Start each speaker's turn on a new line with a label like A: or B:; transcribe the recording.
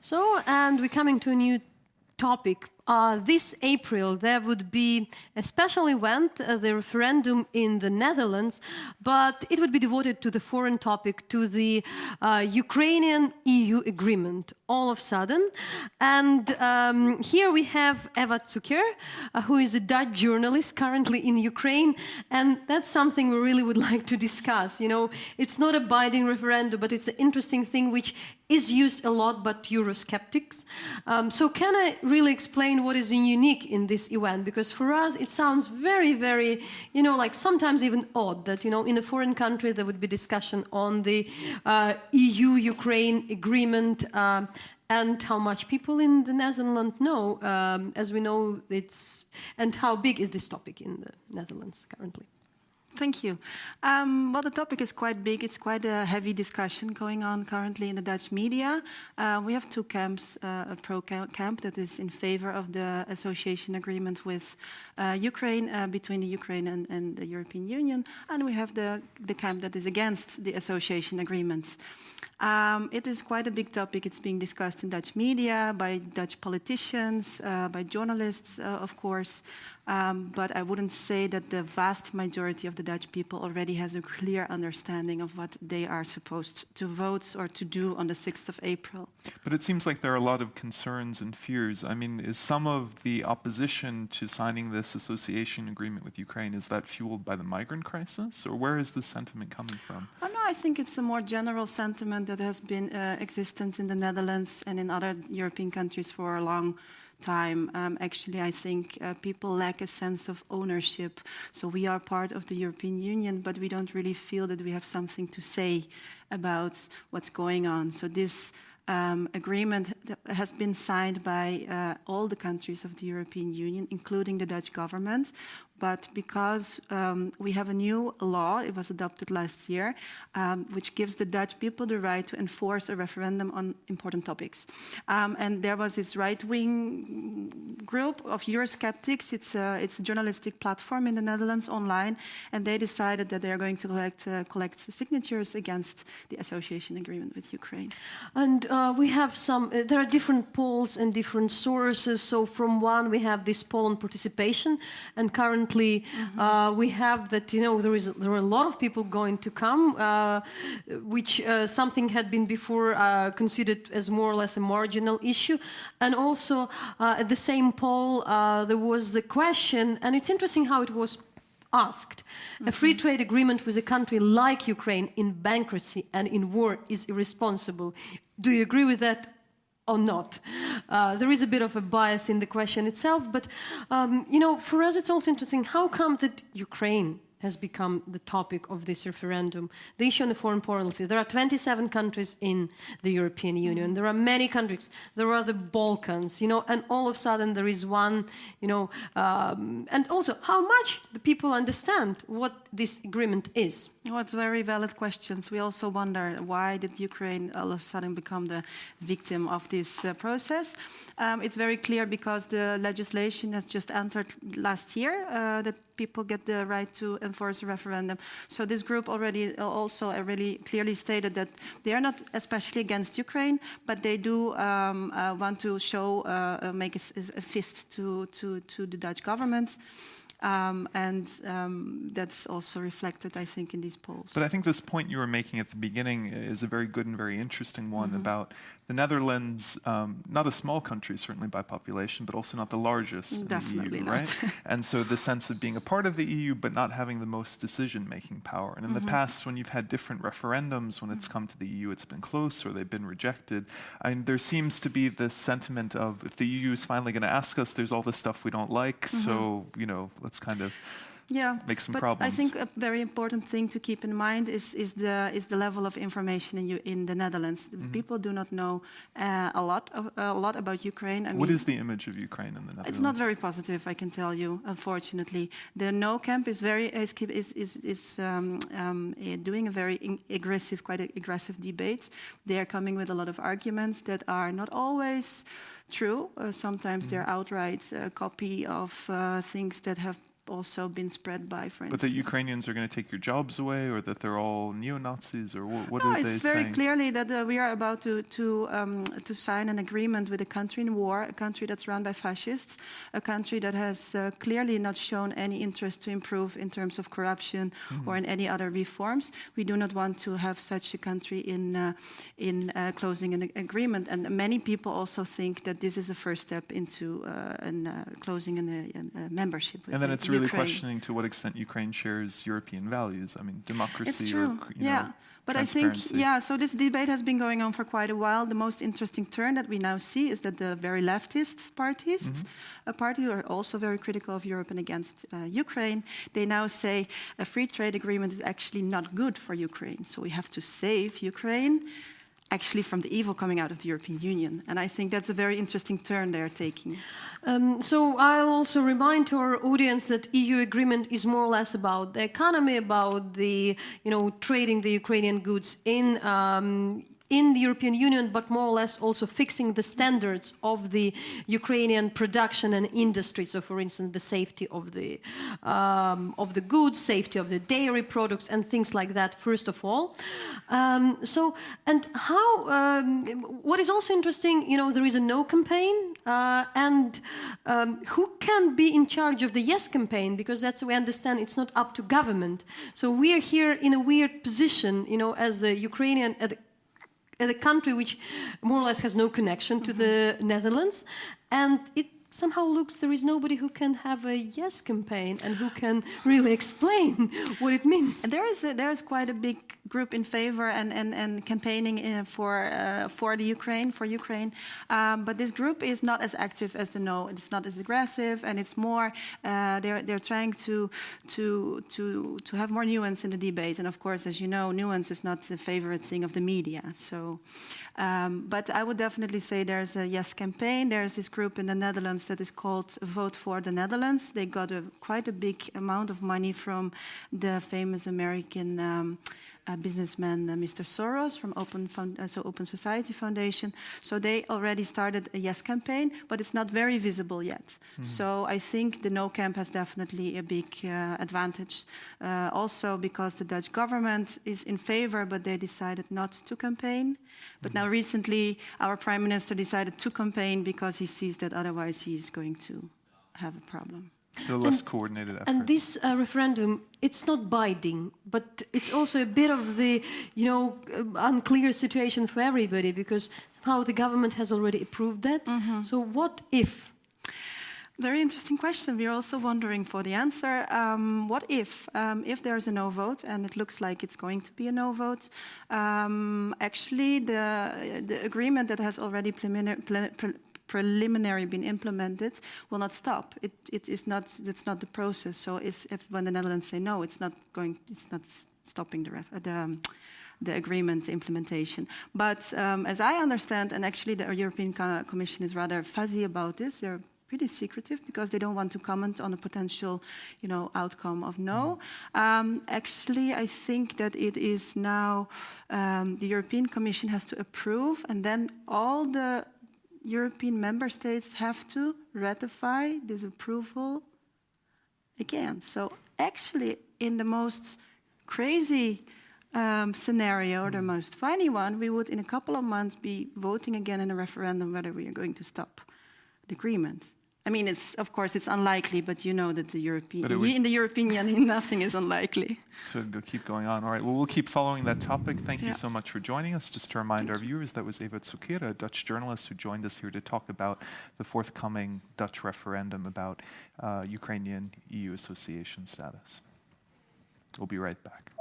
A: So, and we're coming to a new topic. This April, there would be a special event, the referendum in the Netherlands, but it would be devoted to the foreign topic, to the Ukrainian-EU agreement, all of a sudden. And here we have Eva Cukier, who is a Dutch journalist currently in Ukraine, and that's something we really would like to discuss. You know, it's not a binding referendum, but it's an interesting thing which is used a lot by eurosceptics. So can I really explain what is unique in this event? Because for us, it sounds very, very, you know, like sometimes even odd that, you know, in a foreign country there would be discussion on the EU-Ukraine agreement and how much people in the Netherlands know, as we know, and how big is this topic in the Netherlands currently?
B: Thank you. Well, the topic is quite big. It's quite a heavy discussion going on currently in the Dutch media. We have two camps, a pro-camp that is in favor of the association agreement with Ukraine, between the Ukraine and the European Union, and we have the camp that is against the association agreements. It is quite a big topic. It's being discussed in Dutch media, by Dutch politicians, by journalists, of course. But I wouldn't say that the vast majority of the Dutch people already has a clear understanding of what they are supposed to vote or to do on the 6th of April.
C: But it seems like there are a lot of concerns and fears. I mean, is some of the opposition to signing this association agreement with Ukraine, is that fueled by the migrant crisis? Or where is the sentiment coming from?
B: Oh, no, I think it's a more general sentiment that has been existent in the Netherlands and in other European countries for a long time. Actually, I think people lack a sense of ownership. So we are part of the European Union, but we don't really feel that we have something to say about what's going on. So this agreement has been signed by all the countries of the European Union, including the Dutch government. But because we have a new law, it was adopted last year, which gives the Dutch people the right to enforce a referendum on important topics. And there was this right-wing group of eurosceptics. It's a journalistic platform in the Netherlands online, and they decided that they are going to collect signatures against the association agreement with Ukraine.
A: And we have there are different polls and different sources. So from one, we have this poll on participation, and currently we have that, you know, there are a lot of people going to come, which something had been before considered as more or less a marginal issue. And also at the same poll, there was the question, and it's interesting how it was asked. A free trade agreement with a country like Ukraine in bankruptcy and in war is irresponsible. Do you agree with that or not? There is a bit of a bias in the question itself, but you know, for us it's also interesting, how come that Ukraine has become the topic of this referendum, the issue on the foreign policy? There are 27 countries in the European Union. There are many countries. There are the Balkans, you know, and all of a sudden there is one, you know, and also how much the people understand what this agreement is.
B: Well, it's very valid questions. We also wonder, why did Ukraine all of a sudden become the victim of this process? It's very clear because the legislation has just entered last year that people get the right to enforce a referendum. So this group already also really clearly stated that they are not especially against Ukraine, but they do want to show, make a fist to the Dutch government. That's also reflected, I think, in these polls.
C: But I think this point you were making at the beginning is a very good and very interesting one about the Netherlands, not a small country, certainly by population, but also not the largest
B: Definitely
C: in the EU,
B: not.
C: right? And so the sense of being a part of the EU, but not having the most decision-making power. And in the past, when you've had different referendums, when it's come to the EU, it's been close or they've been rejected. I mean, there seems to be this sentiment of, if the EU is finally going to ask us, there's all this stuff we don't like, so, you know, let's kind of make some problems.
B: I think a very important thing to keep in mind is the level of information in the Netherlands. People do not know a lot about Ukraine. I mean,
C: what is the image of Ukraine in the Netherlands?
B: It's not very positive, I can tell you. Unfortunately, the No camp is doing a very aggressive, quite aggressive debate. They are coming with a lot of arguments that are not always true. Sometimes they're outright a copy of things that have also been spread by, for
C: But
B: instance.
C: that Ukrainians are going to take your jobs away, or that they're all neo-Nazis, or what
B: No,
C: are they
B: it's very
C: saying?
B: clearly that we are about to sign an agreement with a country in war, a country that's run by fascists, a country that has clearly not shown any interest to improve in terms of corruption or in any other reforms. We do not want to have such a country in closing an agreement. And many people also think that this is a first step into closing a membership with
C: And then it's really
B: Ukraine.
C: questioning to what extent Ukraine shares European values. I mean, democracy
B: It's true,
C: or, you know,
B: But I think,
C: transparency.
B: so this debate has been going on for quite a while. The most interesting turn that we now see is that the very leftist parties, a party who are also very critical of Europe and against Ukraine, they now say a free trade agreement is actually not good for Ukraine. So we have to save Ukraine actually from the evil coming out of the European Union. And I think that's a very interesting turn they're taking.
A: So I'll also remind to our audience that EU agreement is more or less about the economy, about the, trading the Ukrainian goods in the European Union, but more or less also fixing the standards of the Ukrainian production and industry. So, for instance, the safety of the goods, safety of the dairy products, and things like that. First of all, what is also interesting, there is a no campaign, and who can be in charge of the yes campaign? Because that's we understand it's not up to government. So we are here in a weird position, as a Ukrainian. A country which more or less has no connection to the Netherlands, and it somehow looks there is nobody who can have a yes campaign and who can really explain what it means.
B: And there is quite a big group in favor and campaigning for Ukraine, but this group is not as active as the no. It's not as aggressive, and it's more they're trying to have more nuance in the debate. And of course, as you know, nuance is not the favorite thing of the media. So, but I would definitely say there's a yes campaign. There's this group in the Netherlands that is called Vote for the Netherlands. They got quite a big amount of money from the famous American businessman Mr. Soros from Open Society Foundation. So they already started a yes campaign, but it's not very visible yet. So I think the no camp has definitely a big advantage. Also because the Dutch government is in favor, but they decided not to campaign. But now recently, our prime minister decided to campaign because he sees that otherwise he's going to have a problem.
C: So a less coordinated effort.
A: And this referendum, it's not binding, but it's also a bit of the, unclear situation for everybody because somehow the government has already approved that. So what if?
B: Very interesting question. We're also wondering for the answer. What if there's a no vote, and it looks like it's going to be a no vote? Actually, the agreement that has already preliminary been implemented will not stop. It's not the process. So if when the Netherlands say no, it's not stopping the agreement implementation. But as I understand, and actually the European Commission is rather fuzzy about this. They're pretty secretive because they don't want to comment on a potential, outcome of no. Actually, I think that it is now the European Commission has to approve, and then all the European member states have to ratify this approval again. So actually, in the most crazy scenario, or the most funny one, we would in a couple of months be voting again in a referendum whether we are going to stop the agreement. I mean, of course it's unlikely, but you know that in the European Union, nothing is unlikely.
C: So it'll keep going on. All right, well, we'll keep following that topic. Thank you so much for joining us. Just to remind our viewers, that was Eva Cukier, a Dutch journalist who joined us here to talk about the forthcoming Dutch referendum about Ukrainian EU association status. We'll be right back.